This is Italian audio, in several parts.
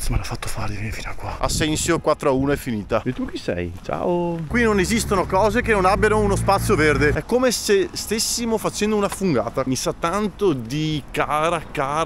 cazzo me l'ha fatto fare di venire fino a qua? Assensio 4-1 è finita. E tu chi sei? Ciao. Qui non esistono cose che non abbiano uno spazio verde. È come se stessimo facendo una fungata. Mi sa tanto di cara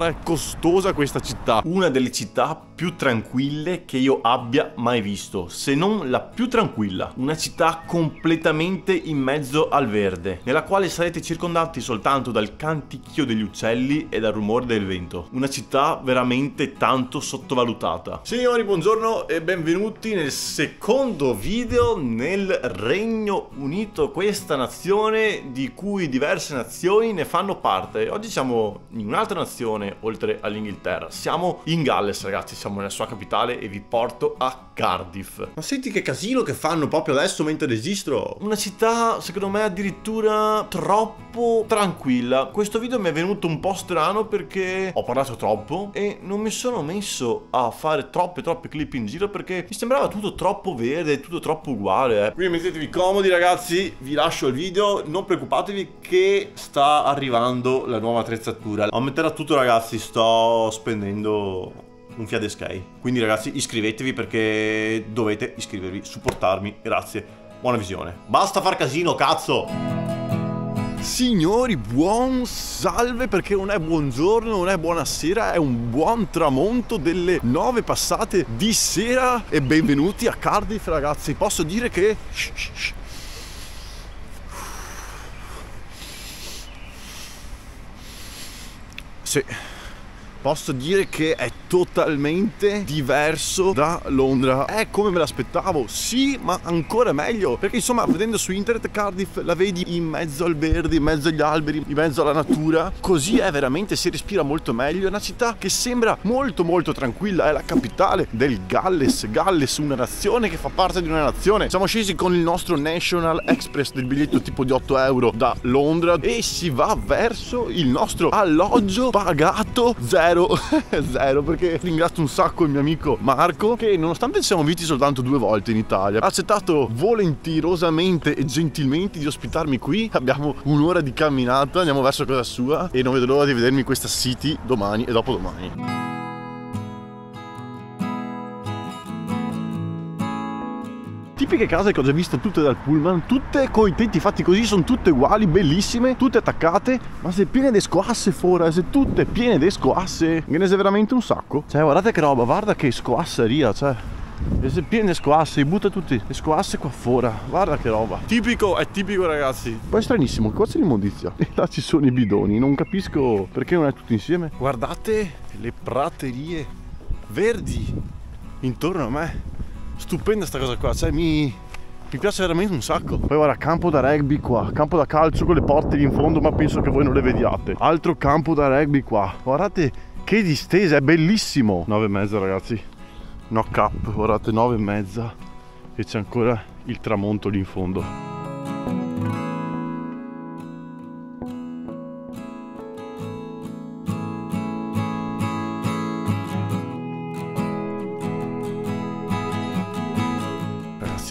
e costosa questa città. Una delle città più tranquille che io abbia mai visto, se non la più tranquilla. Una città completamente in mezzo al verde, nella quale sarete circondati soltanto dal canticchio degli uccelli e dal rumore del vento. Una città veramente tanto sottovalutata. Signori, buongiorno e benvenuti nel secondo video nel Regno Unito, questa nazione di cui diverse nazioni ne fanno parte. Oggi siamo in un'altra nazione oltre all'Inghilterra, siamo in Galles, ragazzi, siamo nella sua capitale e vi porto a Cardiff. Ma senti che casino che fanno proprio adesso mentre registro. Una città secondo me addirittura troppo tranquilla. Questo video mi è venuto un po' strano perché ho parlato troppo e non mi sono messo a fare troppe clip in giro perché mi sembrava tutto troppo verde, tutto troppo uguale. Quindi mettetevi comodi, ragazzi, vi lascio il video, non preoccupatevi che sta arrivando la nuova attrezzatura. A mettere a tutto, ragazzi, sto spendendo un fiade Sky. Quindi, ragazzi, iscrivetevi perché dovete iscrivervi, supportarmi, grazie. Buona visione. Basta far casino, cazzo! Signori, buon salve, perché non è buongiorno, non è buonasera, è un buon tramonto delle 9 passate di sera e benvenuti a Cardiff, ragazzi. Posso dire che sì, posso dire che è totalmente diverso da Londra. È come me l'aspettavo, sì, ma ancora meglio. Perché insomma, vedendo su internet Cardiff la vedi in mezzo al verde, in mezzo agli alberi, in mezzo alla natura. Così è veramente, si respira molto meglio. È una città che sembra molto tranquilla. È la capitale del Galles. Galles, una nazione che fa parte di una nazione. Siamo scesi con il nostro National Express del biglietto tipo di 8 euro da Londra e si va verso il nostro alloggio pagato zero. Perché ringrazio un sacco il mio amico Marco che, nonostante ci siamo visti soltanto 2 volte in Italia, ha accettato volenterosamente e gentilmente di ospitarmi qui. Abbiamo un'ora di camminata, andiamo verso casa sua e non vedo l'ora di vedermi questa city domani e dopodomani. Tipiche case che ho già visto tutte dal pullman, tutte con i tetti fatti così, sono tutte uguali, bellissime, tutte attaccate, ma se piene di scoasse fuori, se tutte piene di scoasse, che ne sei veramente un sacco. Cioè, guardate che roba, guarda che scoasseria, cioè, e se piene di scoasse, butta tutte le scoasse qua fuori, guarda che roba. Tipico, è tipico, ragazzi. Poi è stranissimo, che cazzo di immondizia. E là ci sono i bidoni, non capisco perché non è tutto insieme. Guardate le praterie verdi intorno a me. Stupenda sta cosa qua, cioè mi piace veramente un sacco. Poi guarda, campo da rugby qua, campo da calcio con le porte lì in fondo, ma penso che voi non le vediate. Altro campo da rugby qua, guardate che distesa, è bellissimo. 9:30, ragazzi, knock up, guardate, 9:30 e c'è ancora il tramonto lì in fondo.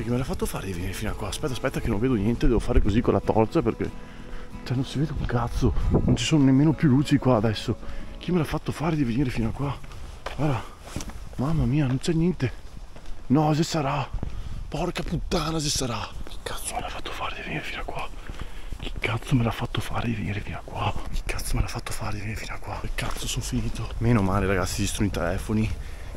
Che me l'ha fatto fare di venire fino a qua. Aspetta che non vedo niente, devo fare così con la torcia perché, cioè, non si vede un cazzo, non ci sono nemmeno più luci qua adesso. Chi me l'ha fatto fare di venire fino a qua? Guarda, mamma mia, non c'è niente. No, se sarà, porca puttana, se sarà. Chi cazzo me l'ha fatto fare di venire fino a qua? Chi cazzo me l'ha fatto fare di venire fino a qua? Chi cazzo me l'ha fatto fare di venire fino a qua? Che cazzo, sono finito. Meno male, ragazzi, esistono i telefoni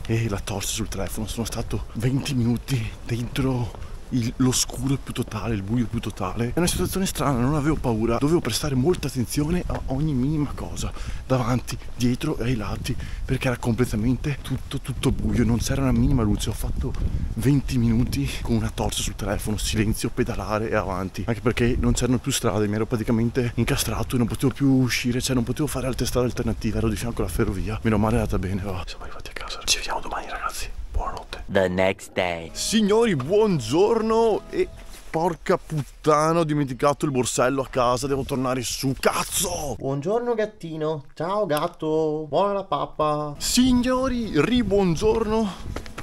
e la torcia sul telefono. Sono stato 20 minuti dentro l'oscuro più totale, il buio più totale. È una situazione strana, non avevo paura, dovevo prestare molta attenzione a ogni minima cosa, davanti, dietro e ai lati, perché era completamente tutto buio, non c'era una minima luce. Ho fatto 20 minuti con una torcia sul telefono, silenzio, pedalare e avanti, anche perché non c'erano più strade, mi ero praticamente incastrato e non potevo più uscire, cioè non potevo fare altre strade alternative, ero di fianco alla ferrovia. Meno male è andata bene, va. Siamo arrivati a casa, ci vediamo domani, ragazzi. Buonanotte. The next day. Signori, buongiorno e porca puttana, ho dimenticato il borsello a casa, devo tornare su, cazzo! Buongiorno gattino, ciao gatto, buona la pappa. Signori, ribuongiorno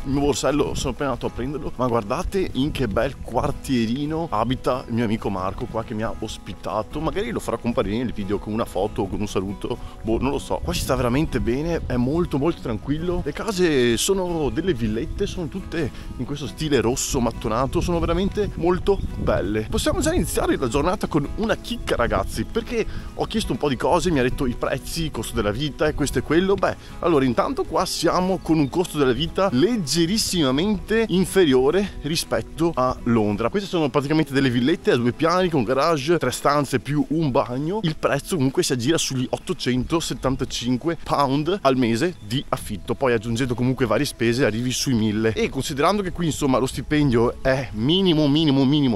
il mio borsello sono appena andato a prenderlo, ma guardate in che bel quartierino abita il mio amico Marco qua che mi ha ospitato. Magari lo farà comparire nel video con una foto o con un saluto, boh, non lo so. Qua si sta veramente bene, è molto molto tranquillo. Le case sono delle villette, sono tutte in questo stile rosso mattonato, sono veramente molto belle. Possiamo già iniziare la giornata con una chicca, ragazzi, perché ho chiesto un po' di cose, mi ha detto i prezzi, il costo della vita e questo e quello. Beh, allora intanto qua siamo con un costo della vita leggerissimamente inferiore rispetto a Londra. Queste sono praticamente delle villette a 2 piani con garage, 3 stanze più un bagno. Il prezzo comunque si aggira sugli 875 pound al mese di affitto, poi aggiungendo comunque varie spese arrivi sui 1000, e considerando che qui insomma lo stipendio è minimo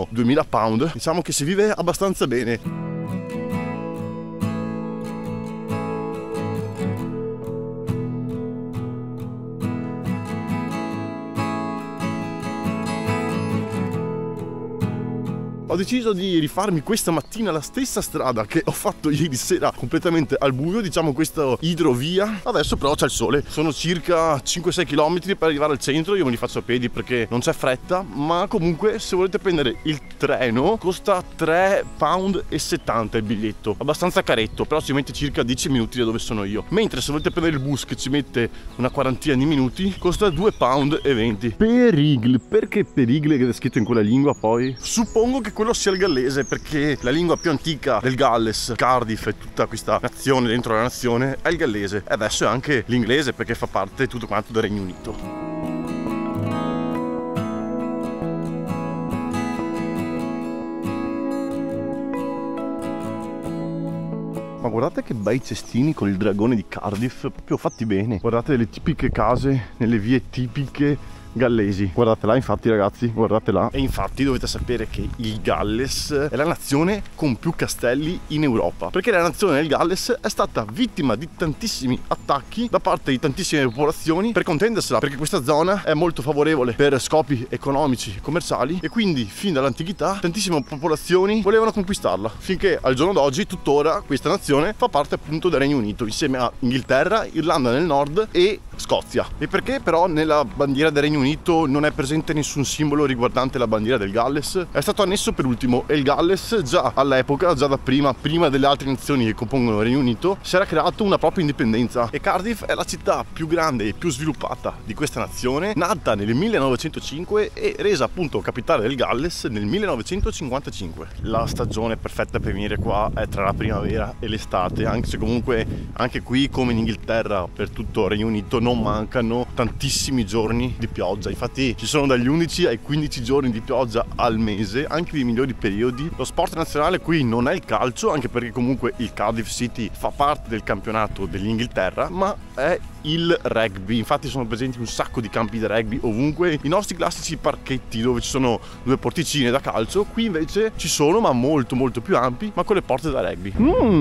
2000 pound, diciamo che si vive abbastanza bene. Ho deciso di rifarmi questa mattina la stessa strada che ho fatto ieri sera completamente al buio, diciamo questa idrovia. Adesso però c'è il sole, sono circa 5-6 km per arrivare al centro, io me li faccio a piedi perché non c'è fretta, ma comunque se volete prendere il treno costa 3,70 pound il biglietto, abbastanza caretto, però ci mette circa 10 minuti da dove sono io, mentre se volete prendere il bus che ci mette una quarantina di minuti costa 2,20 pound. Perigle, perché Perigle che è scritto in quella lingua poi? Suppongo che quello sia il gallese, perché la lingua più antica del Galles, Cardiff e tutta questa nazione dentro la nazione è il gallese, e adesso è anche l'inglese perché fa parte tutto quanto del Regno Unito. Ma guardate che bei cestini con il dragone di Cardiff, proprio fatti bene. Guardate le tipiche case nelle vie tipiche gallesi, guardate là, infatti ragazzi, guardate là. E infatti dovete sapere che il Galles è la nazione con più castelli in Europa, perché la nazione del Galles è stata vittima di tantissimi attacchi da parte di tantissime popolazioni per contendersela, perché questa zona è molto favorevole per scopi economici e commerciali, e quindi fin dall'antichità tantissime popolazioni volevano conquistarla, finché al giorno d'oggi tuttora questa nazione fa parte appunto del Regno Unito insieme a Inghilterra, Irlanda nel nord e Scozia. E perché però nella bandiera del Regno Unito non è presente nessun simbolo riguardante la bandiera del Galles? È stato annesso per ultimo, e il Galles già all'epoca, già da prima delle altre nazioni che compongono il Regno Unito, si era creato una propria indipendenza, e Cardiff è la città più grande e più sviluppata di questa nazione, nata nel 1905 e resa appunto capitale del Galles nel 1955. La stagione perfetta per venire qua è tra la primavera e l'estate, anche se comunque anche qui, come in Inghilterra, per tutto il Regno Unito non mancano tantissimi giorni di pioggia. Infatti ci sono dagli 11 ai 15 giorni di pioggia al mese, anche nei migliori periodi. Lo sport nazionale qui non è il calcio, anche perché comunque il Cardiff City fa parte del campionato dell'Inghilterra, ma è il rugby. Infatti sono presenti un sacco di campi di rugby ovunque, i nostri classici parchetti dove ci sono 2 porticine da calcio, qui invece ci sono, ma molto molto più ampi, ma con le porte da rugby.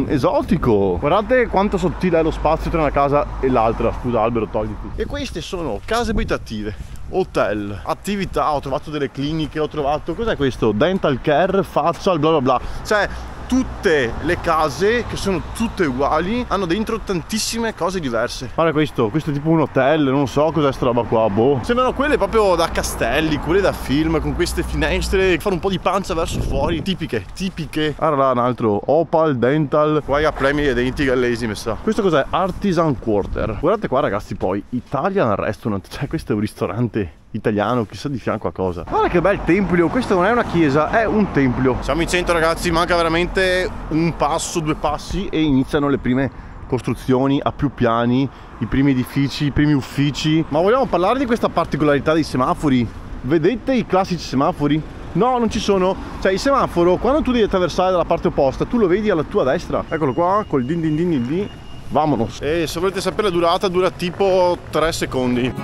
Esotico! Guardate quanto sottile è lo spazio tra una casa e l'altra. Scusa albero, togliti. E queste sono case abitative, hotel, attività, ho trovato delle cliniche, ho trovato, cos'è questo? Dental care, facial, bla bla bla. Cioè tutte le case, che sono tutte uguali, hanno dentro tantissime cose diverse. Guarda questo è tipo un hotel, non so cos'è sta roba qua, boh. Sembrano quelle proprio da castelli, quelle da film, con queste finestre che fanno un po' di pancia verso fuori. Tipiche. Guarda là un altro, Opal Dental, qua ha premi dei denti gallesi, mi sa. Questo cos'è? Artisan Quarter. Guardate qua ragazzi, poi Italian Restaurant, cioè questo è un ristorante italiano, chissà di fianco a cosa. Guarda che bel tempio, questo non è una chiesa, è un tempio. Siamo in centro ragazzi, manca veramente un passo, 2 passi e iniziano le prime costruzioni a più piani, i primi edifici, i primi uffici. Ma vogliamo parlare di questa particolarità dei semafori? Vedete i classici semafori? No, non ci sono. Cioè il semaforo, quando tu devi attraversare dalla parte opposta, tu lo vedi alla tua destra. Eccolo qua, col din din din din din. Vamonos. E se volete sapere la durata, dura tipo 3 secondi.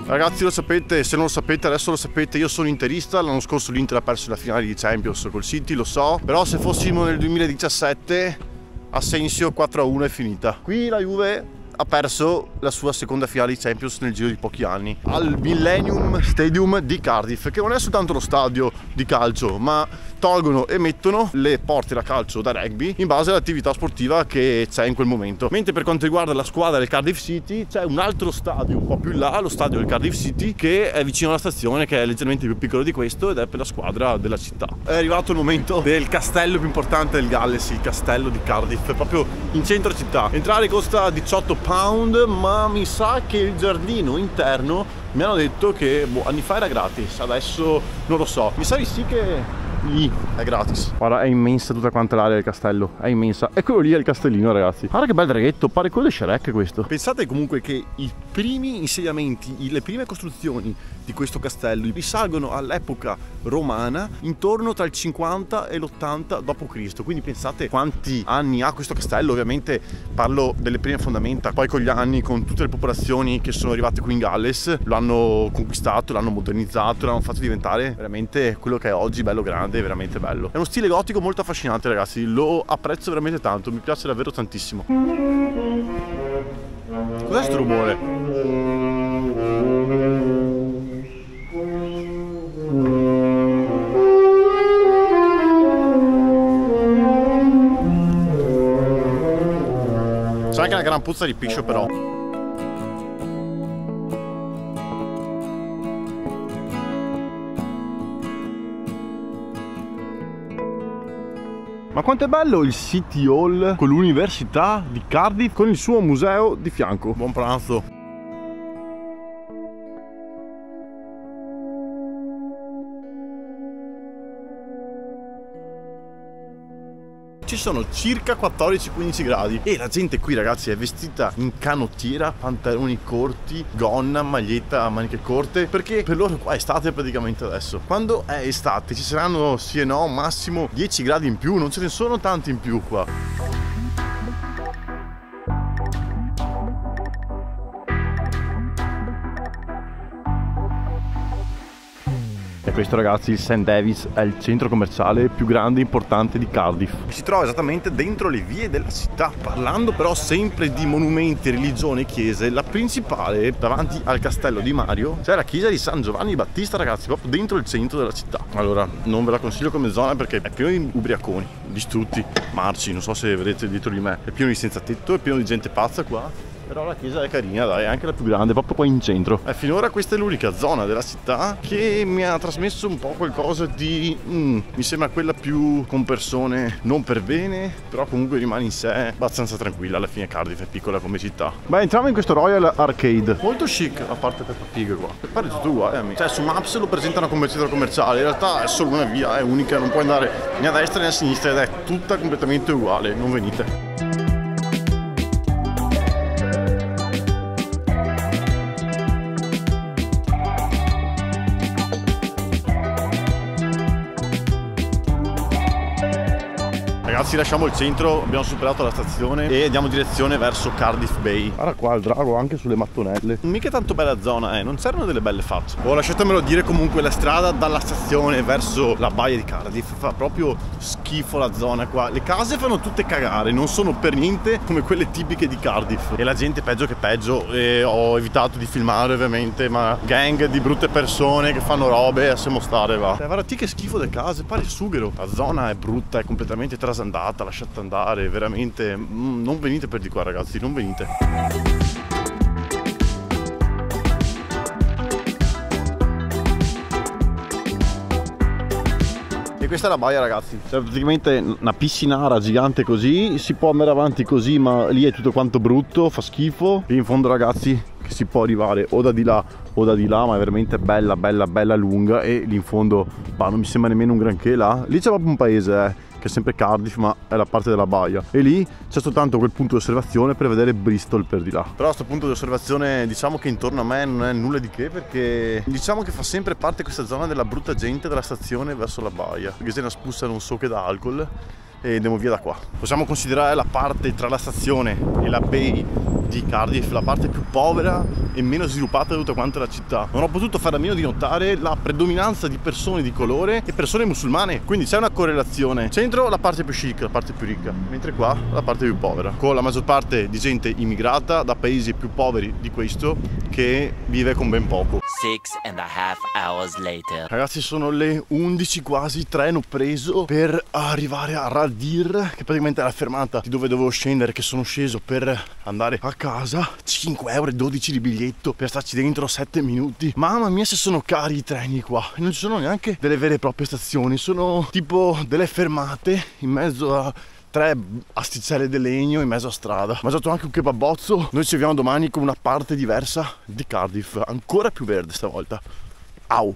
Ragazzi, lo sapete, se non lo sapete adesso lo sapete, io sono interista, l'anno scorso l'Inter ha perso la finale di Champions col City, lo so, però se fossimo nel 2017 Asensio 4-1 è finita. Qui la Juve ha perso la sua seconda finale di Champions nel giro di pochi anni al Millennium Stadium di Cardiff, che non è soltanto lo stadio di calcio, ma tolgono e mettono le porte da calcio da rugby in base all'attività sportiva che c'è in quel momento. Mentre per quanto riguarda la squadra del Cardiff City c'è un altro stadio un po' più in là, lo stadio del Cardiff City, che è vicino alla stazione, che è leggermente più piccolo di questo ed è per la squadra della città. È arrivato il momento del castello più importante del Galles, il castello di Cardiff, proprio in centro città. Entrare costa 18 pound, ma mi sa che il giardino interno mi hanno detto che anni fa era gratis, adesso non lo so, mi sa di sì che lì è gratis. Guarda, è immensa tutta quanta l'area del castello, è immensa. E quello lì è il castellino, ragazzi. Guarda che bel draghetto, pare quello di Shrek questo. Pensate comunque che i primi insediamenti, le prime costruzioni di questo castello risalgono all'epoca romana, intorno tra il 50 e l'80 d.C. Quindi pensate quanti anni ha questo castello. Ovviamente parlo delle prime fondamenta, poi con gli anni, con tutte le popolazioni che sono arrivate qui in Galles, lo hanno conquistato, l'hanno modernizzato, l'hanno fatto diventare veramente quello che è oggi, bello grande, veramente bello. È uno stile gotico molto affascinante, ragazzi, lo apprezzo veramente tanto, mi piace davvero tantissimo. Cos'è sto rumore? C'è anche una gran puzza di piscio però. Ma quanto è bello il City Hall con l'Università di Cardiff con il suo museo di fianco. Buon pranzo. Ci sono circa 14-15 gradi e la gente qui, ragazzi, è vestita in canottiera, pantaloni corti, gonna, maglietta a maniche corte, perché per loro qua è estate praticamente adesso. Quando è estate ci saranno sì e no massimo 10 gradi in più, non ce ne sono tanti in più qua. E questo, ragazzi, il St. David's è il centro commerciale più grande e importante di Cardiff. Si trova esattamente dentro le vie della città. Parlando però sempre di monumenti, religioni e chiese, la principale davanti al castello di Mario c'è la chiesa di San Giovanni Battista, ragazzi, proprio dentro il centro della città. Allora, non ve la consiglio come zona perché è pieno di ubriaconi, distrutti, marci, non so se vedete dietro di me. È pieno di senza tetto, è pieno di gente pazza qua. Però la chiesa è carina, dai, è anche la più grande, proprio qua in centro. Finora questa è l'unica zona della città che mi ha trasmesso un po' qualcosa di... mi sembra quella più con persone non per bene, però comunque rimane in sé abbastanza tranquilla. Alla fine Cardiff è piccola come città. Beh, entriamo in questo Royal Arcade. Molto chic, a parte Peppa Pig qua. Pare tutto uguale, amici. Cioè, su Maps lo presentano come centro commerciale, in realtà è solo una via, è unica, non puoi andare né a destra né a sinistra ed è tutta completamente uguale, non venite. Ragazzi, lasciamo il centro, abbiamo superato la stazione e andiamo in direzione verso Cardiff Bay. Guarda qua il drago anche sulle mattonelle. Mica tanto bella zona, non c'erano delle belle facce. Lasciatemelo dire, comunque la strada dalla stazione verso la baia di Cardiff fa proprio schifo la zona qua. Le case fanno tutte cagare, non sono per niente come quelle tipiche di Cardiff. E la gente peggio che peggio, e ho evitato di filmare ovviamente, ma gang di brutte persone che fanno robe, lasciamo stare, va. Guarda che schifo le case, pare sughero. La zona è brutta, è completamente trasandata, lasciate andare, veramente non venite per di qua, ragazzi, non venite. E questa è la baia, ragazzi, c'è praticamente una piscinara gigante così, si può andare avanti così, ma lì è tutto quanto brutto, fa schifo. Lì in fondo, ragazzi, che si può arrivare o da di là o da di là, ma è veramente bella bella bella lunga. E lì in fondo, bah, non mi sembra nemmeno un granché là. Lì c'è proprio un paese, che è sempre Cardiff, ma è la parte della baia, e lì c'è soltanto quel punto di osservazione per vedere Bristol per di là. Però questo punto di osservazione, diciamo che intorno a me non è nulla di che, perché diciamo che fa sempre parte questa zona della brutta gente della stazione verso la baia, perché se ne spruzzano un sacco d'alcol e andiamo via da qua. Possiamo considerare la parte tra la stazione e la bay di Cardiff la parte più povera e meno sviluppata di tutta quanta la città. Non ho potuto fare a meno di notare la predominanza di persone di colore e persone musulmane, quindi c'è una correlazione. Centro la parte più chic, la parte più ricca, mentre qua la parte più povera, con la maggior parte di gente immigrata da paesi più poveri di questo che vive con ben poco. 6.5 hours later. Ragazzi, sono le 11 quasi, treno preso per arrivare a Radir, che praticamente è la fermata di dove dovevo scendere, che sono sceso per andare a casa. 5,12 euro di biglietto per starci dentro 7 minuti. Mamma mia se sono cari i treni qua. Non ci sono neanche delle vere e proprie stazioni, sono tipo delle fermate in mezzo a 3 asticelle di legno in mezzo a strada. Ho mangiato anche un kebabozzo. Noi ci vediamo domani con una parte diversa di Cardiff, ancora più verde stavolta. Au!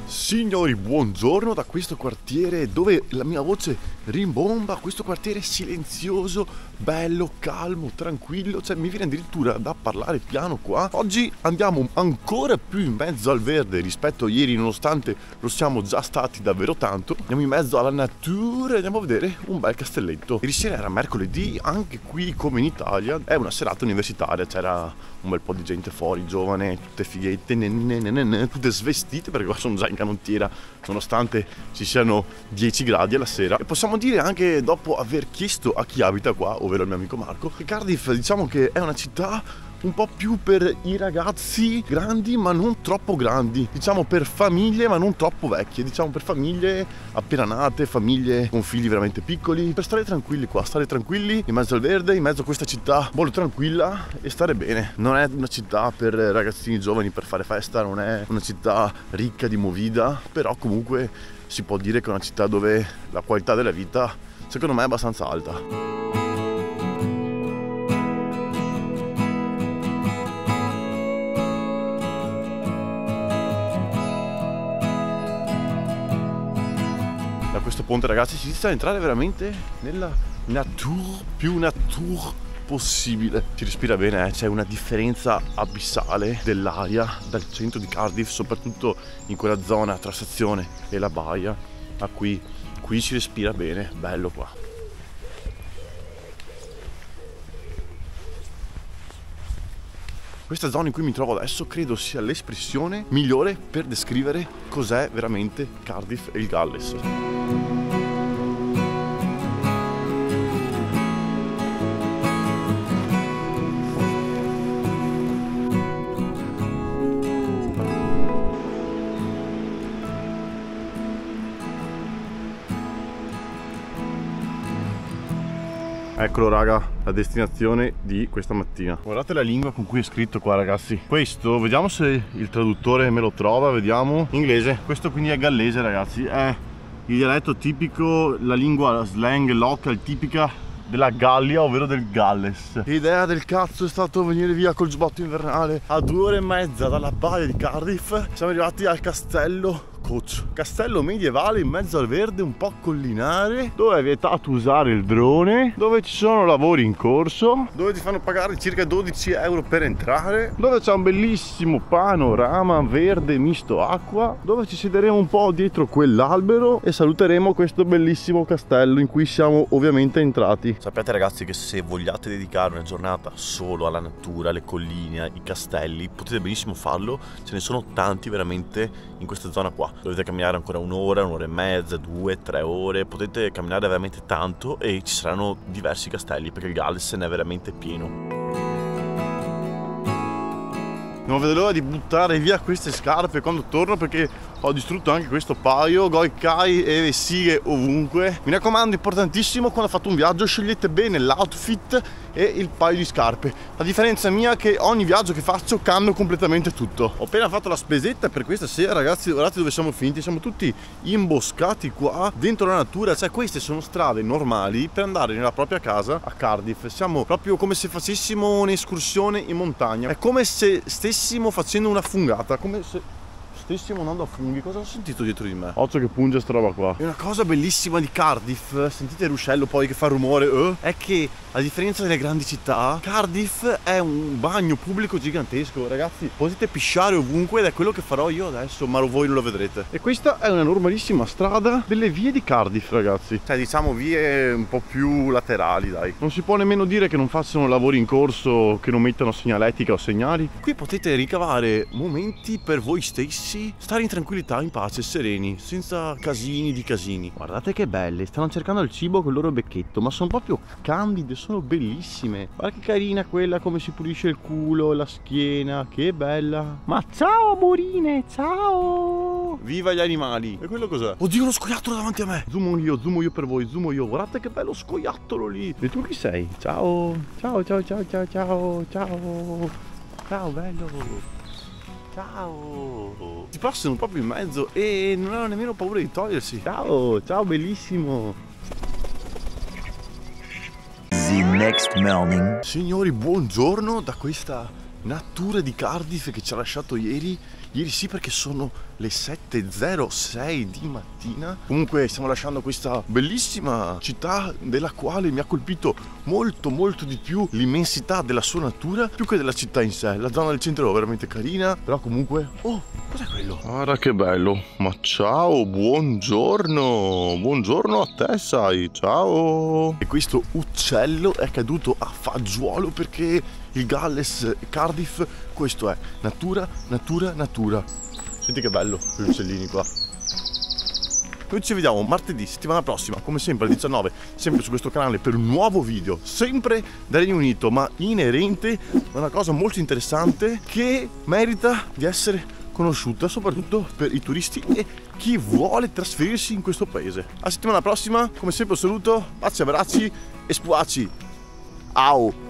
Signori, buongiorno da questo quartiere dove la mia voce rimbomba. Questo quartiere silenzioso, bello, calmo, tranquillo. Cioè mi viene addirittura da parlare piano qua. Oggi andiamo ancora più in mezzo al verde rispetto a ieri, nonostante lo siamo già stati davvero tanto. Andiamo in mezzo alla natura e andiamo a vedere un bel castelletto. Ieri sera era mercoledì, anche qui come in Italia è una serata universitaria. C'era un bel po' di gente fuori, giovane, tutte fighette, tutte svestite, perché qua sono già in canottiera nonostante ci siano 10 gradi alla sera. E possiamo dire anche, dopo aver chiesto a chi abita qua, ovvero il mio amico Marco, che Cardiff diciamo che è una città un po' più per i ragazzi grandi ma non troppo grandi, diciamo per famiglie ma non troppo vecchie, diciamo per famiglie appena nate, famiglie con figli veramente piccoli, per stare tranquilli qua, stare tranquilli in mezzo al verde, in mezzo a questa città molto tranquilla e stare bene. Non è una città per ragazzini giovani per fare festa, non è una città ricca di movida, però comunque si può dire che è una città dove la qualità della vita secondo me è abbastanza alta. Da questo ponte, ragazzi, si inizia ad entrare veramente nella nature, più nature possibile. Si respira bene, c'è una differenza abissale dell'aria dal centro di Cardiff, soprattutto in quella zona tra stazione e la baia. Ma qui si respira bene, bello qua. Questa zona in cui mi trovo adesso credo sia l'espressione migliore per descrivere cos'è veramente Cardiff e il Galles. Eccolo raga, la destinazione di questa mattina. Guardate la lingua con cui è scritto qua, ragazzi. Questo, vediamo se il traduttore me lo trova, vediamo. Inglese, questo quindi è gallese, ragazzi. È il dialetto tipico, la lingua slang local tipica della Gallia, ovvero del Galles. L'idea del cazzo è stato venire via col giubbotto invernale a 2 ore e mezza dalla baia di Cardiff. Siamo arrivati al castello Coach, castello medievale in mezzo al verde, un po' collinare, dove è vietato usare il drone, dove ci sono lavori in corso, dove ti fanno pagare circa 12 euro per entrare, dove c'è un bellissimo panorama verde misto acqua, dove ci siederemo un po' dietro quell'albero e saluteremo questo bellissimo castello in cui siamo ovviamente entrati. Sappiate, ragazzi, che se vogliate dedicare una giornata solo alla natura, alle colline, i castelli, potete benissimo farlo. Ce ne sono tanti veramente in questa zona qua. Dovete camminare ancora un'ora e mezza, 2-3 ore, potete camminare veramente tanto e ci saranno diversi castelli perché il Galles ne è veramente pieno. Non vedo l'ora di buttare via queste scarpe quando torno perché ho distrutto anche questo paio, Goikai e vessighe ovunque. Mi raccomando, importantissimo, quando fate un viaggio scegliete bene l'outfit e il paio di scarpe. La differenza mia è che ogni viaggio che faccio cambio completamente tutto. Ho appena fatto la spesetta per questa sera, ragazzi, guardate dove siamo finiti. Siamo tutti imboscati qua dentro la natura, cioè queste sono strade normali per andare nella propria casa a Cardiff. Siamo proprio come se facessimo un'escursione in montagna. È come se stessimo facendo una fungata, come se stessimo andando a funghi. Cosa ho sentito dietro di me? Occhio che punge sta roba qua. E una cosa bellissima di Cardiff, sentite il ruscello poi che fa rumore, è che a differenza delle grandi città, Cardiff è un bagno pubblico gigantesco, ragazzi. Potete pisciare ovunque ed è quello che farò io adesso, ma voi non lo vedrete. E questa è una normalissima strada delle vie di Cardiff, ragazzi. Cioè, diciamo vie un po' più laterali, dai. Non si può nemmeno dire che non facciano lavori in corso, che non mettano segnaletica o segnali. Qui potete ricavare momenti per voi stessi, stare in tranquillità, in pace, sereni, senza casini di casini. Guardate che belle, stanno cercando il cibo col loro becchetto, ma sono proprio candide, sono bellissime. Guarda che carina quella, come si pulisce il culo, la schiena, che bella. Ma ciao amorine, ciao! Viva gli animali! E quello cos'è? Oddio, uno scoiattolo davanti a me! Zoomo io per voi, zoomo io. Guardate che bello scoiattolo lì! E tu chi sei? Ciao! Ciao, ciao, ciao, ciao, ciao, ciao! Ciao, bello! Ciao! Si passano proprio in mezzo e non hanno nemmeno paura di togliersi. Ciao, ciao, bellissimo! The next morning. Signori, buongiorno da questa natura di Cardiff che ci ha lasciato ieri. Ieri sì, perché sono le 7:06 di mattina. Comunque stiamo lasciando questa bellissima città della quale mi ha colpito molto di più l'immensità della sua natura più che della città in sé. La zona del centro è veramente carina, però comunque... Oh, cos'è quello? Guarda che bello. Ma ciao, buongiorno. Buongiorno a te, sai. Ciao. E questo uccello è caduto a fagiolo perché il Galles Cardiff, questo è natura, natura, natura. Senti che bello questi uccellini qua. Noi ci vediamo martedì, settimana prossima, come sempre alle 19, sempre su questo canale per un nuovo video, sempre da Regno Unito, ma inerente a una cosa molto interessante che merita di essere conosciuta, soprattutto per i turisti e chi vuole trasferirsi in questo paese. A settimana prossima, come sempre un saluto, baci, abbracci e spuaci. Au!